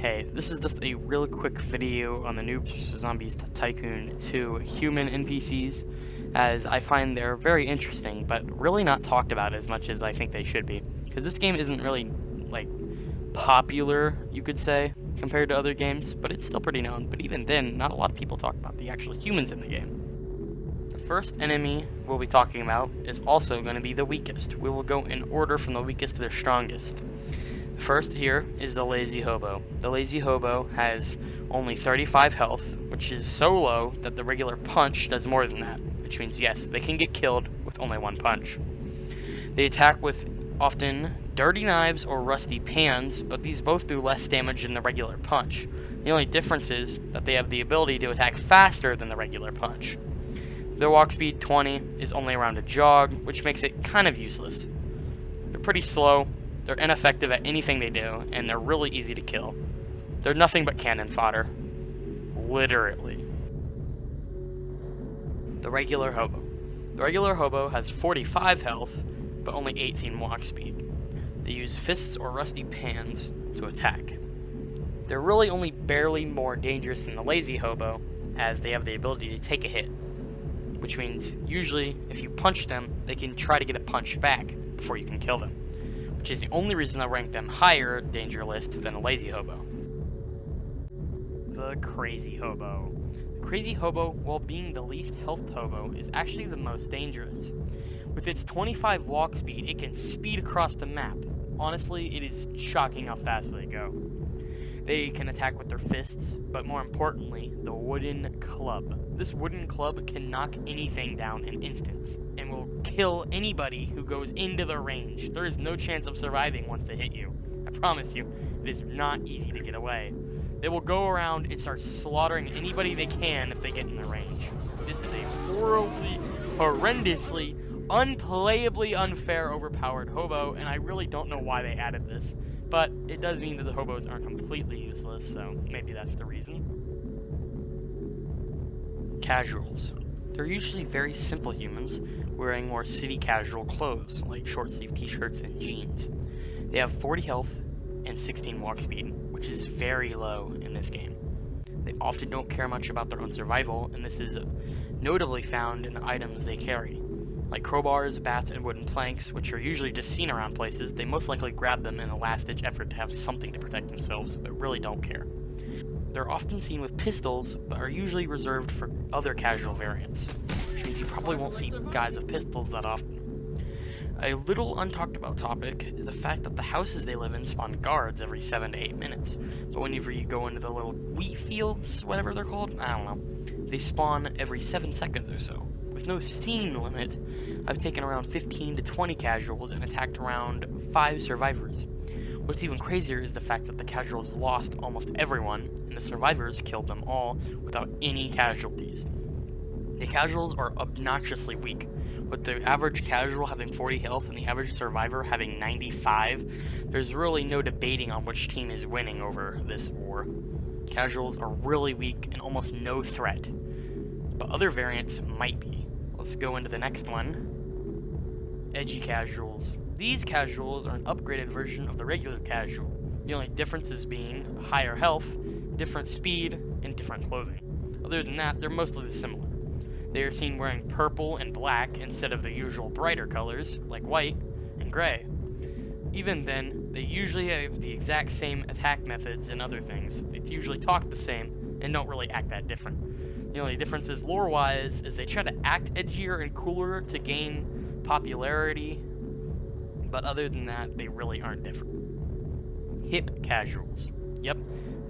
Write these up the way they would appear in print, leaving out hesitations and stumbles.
Hey, this is just a real quick video on the Noobs vs. Zombies Tycoon 2 human NPCs, as I find they're very interesting, but really not talked about as much as I think they should be. Because this game isn't really, popular, you could say, compared to other games, but it's still pretty known. But even then, not a lot of people talk about the actual humans in the game. The first enemy we'll be talking about is also going to be the weakest. We will go in order from the weakest to the strongest. First here is the Lazy Hobo. The Lazy Hobo has only 35 health, which is so low that the regular punch does more than that, which means yes, they can get killed with only one punch. They attack with often dirty knives or rusty pans, but these both do less damage than the regular punch. The only difference is that they have the ability to attack faster than the regular punch. Their walk speed 20 is only around a jog, which makes it kind of useless. They're pretty slow. They're ineffective at anything they do, and they're really easy to kill. They're nothing but cannon fodder. Literally. The regular hobo. The regular hobo has 45 health, but only 18 walk speed. They use fists or rusty pans to attack. They're really only barely more dangerous than the lazy hobo, as they have the ability to take a hit. Which means, usually, if you punch them, they can try to get a punch back before you can kill them. Which is the only reason I rank them higher danger list than a lazy hobo. The crazy hobo. The crazy hobo, while being the least health hobo, is actually the most dangerous. With its 25 walk speed, it can speed across the map. Honestly, it is shocking how fast they go. They can attack with their fists, but more importantly, the wooden club. This wooden club can knock anything down in instants, and will kill anybody who goes into the range. There is no chance of surviving once they hit you. I promise you, it is not easy to get away. They will go around and start slaughtering anybody they can if they get in the range. This is a horribly, horrendously, unplayably unfair, overpowered hobo, and I really don't know why they added this. But it does mean that the hobos aren't completely useless, so maybe that's the reason. Casuals. They're usually very simple humans, wearing more city casual clothes, like short-sleeve t-shirts and jeans. They have 40 health and 16 walk speed, which is very low in this game. They often don't care much about their own survival, and this is notably found in the items they carry. Like crowbars, bats, and wooden planks, which are usually just seen around places, they most likely grab them in a last-ditch effort to have something to protect themselves, but really don't care. They're often seen with pistols, but are usually reserved for other casual variants, which means you probably won't see guys with pistols that often. A little untalked about topic is the fact that the houses they live in spawn guards every 7 to 8 minutes, but whenever you go into the little wheat fields, whatever they're called, I don't know, they spawn every 7 seconds or so. With no scene limit, I've taken around 15 to 20 casuals and attacked around 5 survivors. What's even crazier is the fact that the casuals lost almost everyone, and the survivors killed them all without any casualties. The casuals are obnoxiously weak, with the average casual having 40 health and the average survivor having 95. There's really no debating on which team is winning over this war. Casuals are really weak and almost no threat, but other variants might be. Let's go into the next one. Edgy casuals. These casuals are an upgraded version of the regular casual. The only differences being higher health, different speed, and different clothing. Other than that, they're mostly similar. They are seen wearing purple and black instead of the usual brighter colors, like white and gray. Even then, they usually have the exact same attack methods and other things. They usually talk the same and don't really act that different. The only difference is lore-wise is they try to act edgier and cooler to gain popularity, but other than that, they really aren't different. Hip casuals. Yep,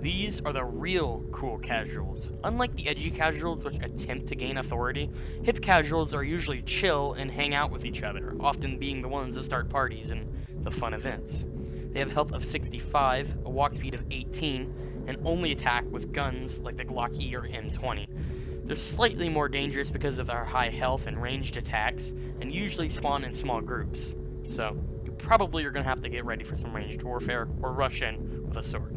these are the real cool casuals. Unlike the edgy casuals, which attempt to gain authority, hip casuals are usually chill and hang out with each other, often being the ones that start parties and the fun events. They have health of 65, a walk speed of 18, and only attack with guns like the Glock E or M20. They're slightly more dangerous because of their high health and ranged attacks, and usually spawn in small groups. So, you probably are going to have to get ready for some ranged warfare, or rush in with a sword.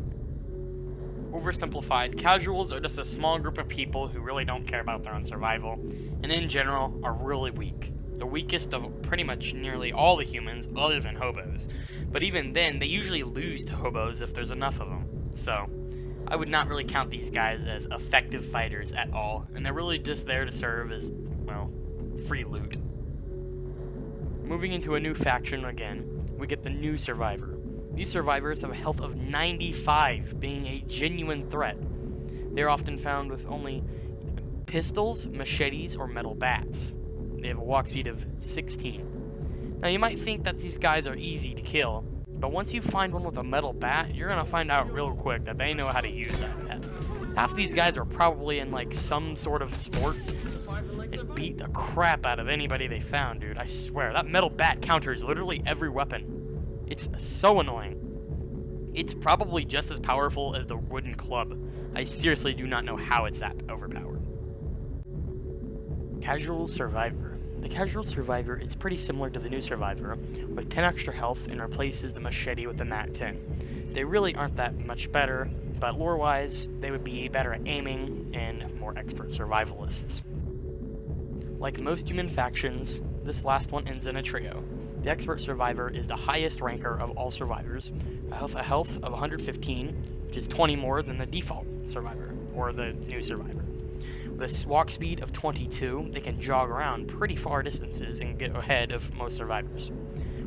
Oversimplified, casuals are just a small group of people who really don't care about their own survival, and in general, are really weak. The weakest of pretty much nearly all the humans other than hobos. But even then, they usually lose to hobos if there's enough of them. So, I would not really count these guys as effective fighters at all, and they're really just there to serve as, well, free loot. Moving into a new faction again, we get the new Survivor. These survivors have a health of 95, being a genuine threat. They're often found with only pistols, machetes, or metal bats. They have a walk speed of 16. Now you might think that these guys are easy to kill, but once you find one with a metal bat, you're gonna find out real quick that they know how to use that. Half of these guys are probably in like some sort of sports and beat the crap out of anybody they found, dude. I swear, that metal bat counters literally every weapon. It's so annoying. It's probably just as powerful as the wooden club. I seriously do not know how it's that overpowered. Casual Survivor. The Casual Survivor is pretty similar to the new Survivor, with 10 extra health and replaces the machete with the MAC-10. They really aren't that much better, but lore-wise, they would be better at aiming and more expert survivalists. Like most human factions, this last one ends in a trio. The Expert Survivor is the highest ranker of all survivors, a health of 115, which is 20 more than the default Survivor, or the new Survivor. With a walk speed of 22, they can jog around pretty far distances and get ahead of most survivors.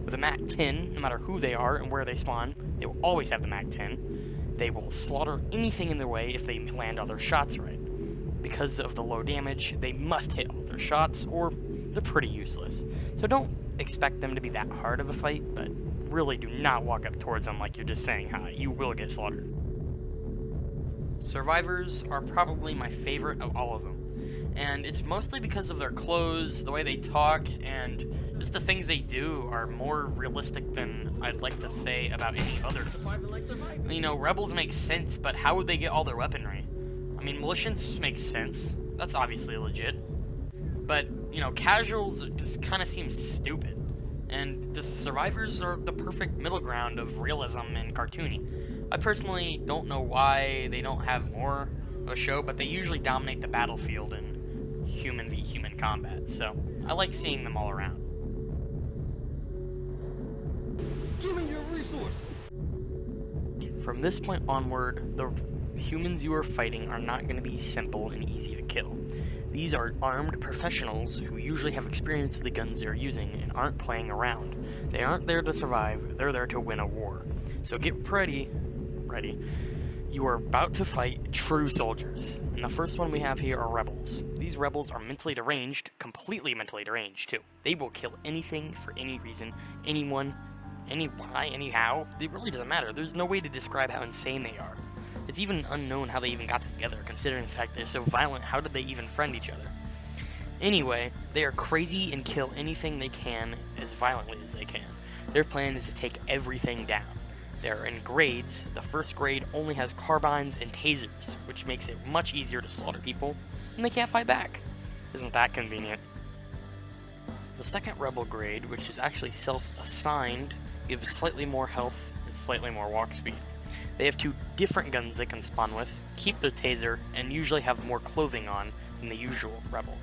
With a MAC-10, no matter who they are and where they spawn, they will always have the MAC-10. They will slaughter anything in their way if they land all their shots right. Because of the low damage, they must hit all their shots, or they're pretty useless. So don't expect them to be that hard of a fight, but really do not walk up towards them like you're just saying hi. You will get slaughtered. Survivors are probably my favorite of all of them, and it's mostly because of their clothes, the way they talk, and just the things they do are more realistic than I'd like to say about any other. You know, rebels make sense, but how would they get all their weaponry? I mean, militiants make sense. That's obviously legit. But, you know, casuals just kind of seem stupid. And the survivors are the perfect middle ground of realism and cartoony. I personally don't know why they don't have more of a show, but they usually dominate the battlefield in human v human combat, so I like seeing them all around. Give me your resources! From this point onward, the humans you are fighting are not going to be simple and easy to kill. These are armed professionals who usually have experience with the guns they're using and aren't playing around. They aren't there to survive, they're there to win a war. So get ready. You are about to fight true soldiers. And the first one we have here are rebels. These rebels are mentally deranged, completely mentally deranged too. They will kill anything for any reason, anyone, any why, anyhow. It really doesn't matter. There's no way to describe how insane they are. It's even unknown how they even got together, considering the fact they're so violent. How did they even friend each other? Anyway, they are crazy and kill anything they can as violently as they can. Their plan is to take everything down. They're in grades. The first grade only has carbines and tasers, which makes it much easier to slaughter people, and they can't fight back. Isn't that convenient? The second rebel grade, which is actually self-assigned, gives slightly more health and slightly more walk speed. They have 2 different guns they can spawn with, keep their taser, and usually have more clothing on than the usual rebel.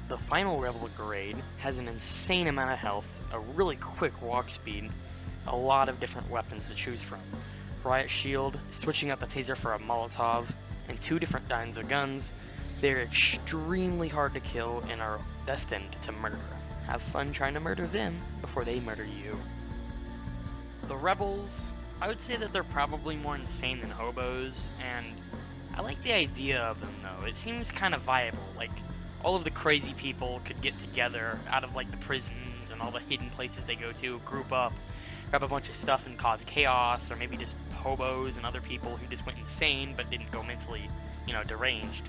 The final rebel grade has an insane amount of health, a really quick walk speed, a lot of different weapons to choose from. Riot shield, switching out the taser for a Molotov, and 2 different kinds of guns. They're extremely hard to kill and are destined to murder. Have fun trying to murder them before they murder you. The rebels, I would say that they're probably more insane than hobos, and I like the idea of them though. It seems kind of viable, like all of the crazy people could get together out of like the prisons and all the hidden places they go to, group up, grab a bunch of stuff and cause chaos, or maybe just hobos and other people who just went insane but didn't go mentally, deranged.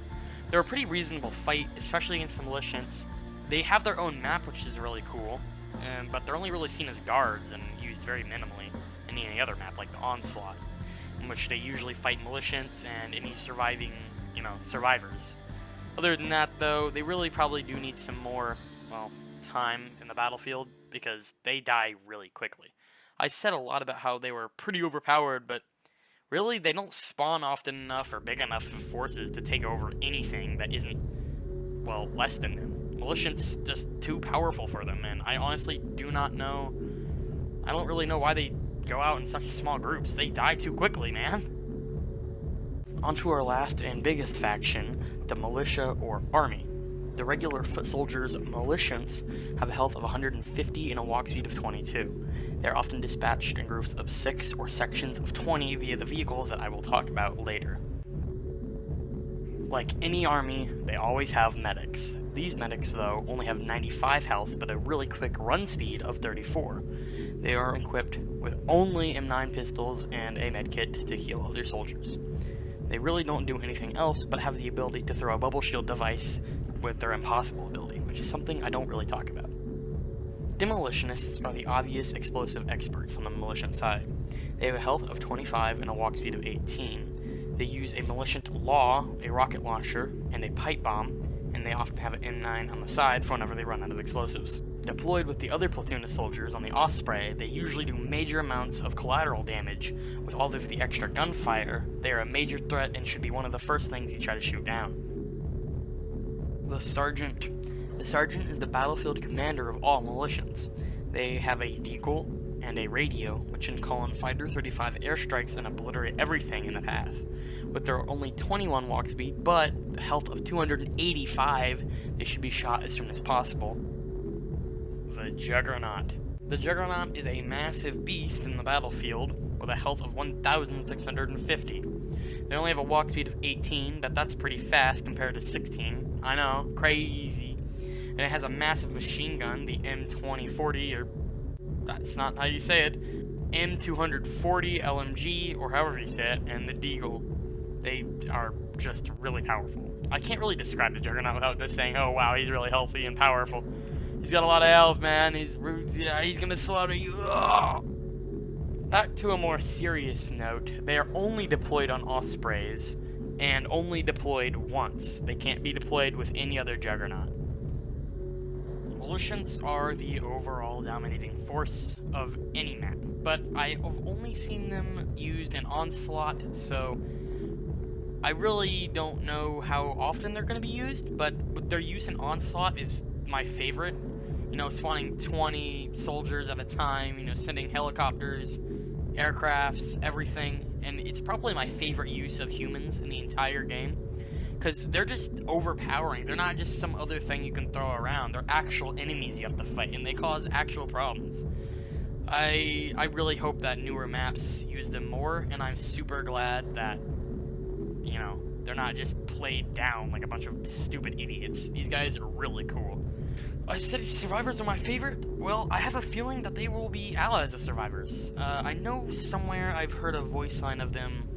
They're a pretty reasonable fight, especially against the militiants. They have their own map, which is really cool, but they're only really seen as guards and used very minimally in any other map, like the Onslaught, in which they usually fight militiants and any surviving, survivors. Other than that, though, they really probably do need some more, time in the battlefield, because they die really quickly. I said a lot about how they were pretty overpowered, but really, they don't spawn often enough or big enough of forces to take over anything that isn't, less than them. Militiant's just too powerful for them, and I honestly do not know. I don't really know why they go out in such small groups. They die too quickly, man. Onto our last and biggest faction, the militia or army. The regular foot soldiers, militiants, have a health of 150 and a walk speed of 22. They are often dispatched in groups of 6 or sections of 20 via the vehicles that I will talk about later. Like any army, they always have medics. These medics, though, only have 95 health but a really quick run speed of 34. They are equipped with only M9 pistols and a medkit to heal other soldiers. They really don't do anything else but have the ability to throw a bubble shield device with their impossible ability, which is something I don't really talk about. Demolitionists are the obvious explosive experts on the militant side. They have a health of 25 and a walk speed of 18. They use a militant law, a rocket launcher, and a pipe bomb, and they often have an M9 on the side for whenever they run out of explosives. Deployed with the other platoon of soldiers on the Osprey, they usually do major amounts of collateral damage. With all of the extra gunfire, they are a major threat and should be one of the first things you try to shoot down. The Sergeant. The Sergeant is the battlefield commander of all militiants. They have a deagle and a radio, which can call in Fighter 35 airstrikes and obliterate everything in the path. With their only 21 walk speed, but a health of 285, they should be shot as soon as possible. The Juggernaut. The Juggernaut is a massive beast in the battlefield with a health of 1,650. They only have a walk speed of 18, that's pretty fast compared to 16. I know, crazy. And it has a massive machine gun, the M2040, or that's not how you say it, M240 LMG, or however you say it, and the Deagle. They are just really powerful. I can't really describe the Juggernaut without just saying, oh wow, he's really healthy and powerful. He's got a lot of health, man. He's gonna slaughter you. Ugh. Back to a more serious note, they are only deployed on Ospreys, and only deployed once. They can't be deployed with any other Juggernaut. Militiants are the overall dominating force of any map, but I have only seen them used in Onslaught, so I really don't know how often they're going to be used, but their use in Onslaught is my favorite. You know, spawning 20 soldiers at a time, you know, sending helicopters, aircrafts, everything, and it's probably my favorite use of humans in the entire game. Because they're just overpowering. They're not just some other thing you can throw around. They're actual enemies you have to fight, and they cause actual problems. I really hope that newer maps use them more, and I'm super glad that, you know, they're not just played down like a bunch of stupid idiots. These guys are really cool. I said survivors are my favorite. Well, I have a feeling that they will be allies of survivors. I know somewhere I've heard a voice line of them,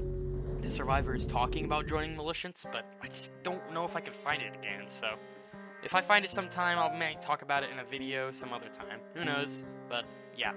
the survivors, talking about joining militiants, but I just don't know if I could find it again, so if I find it sometime, I may talk about it in a video some other time. Who knows? But yeah.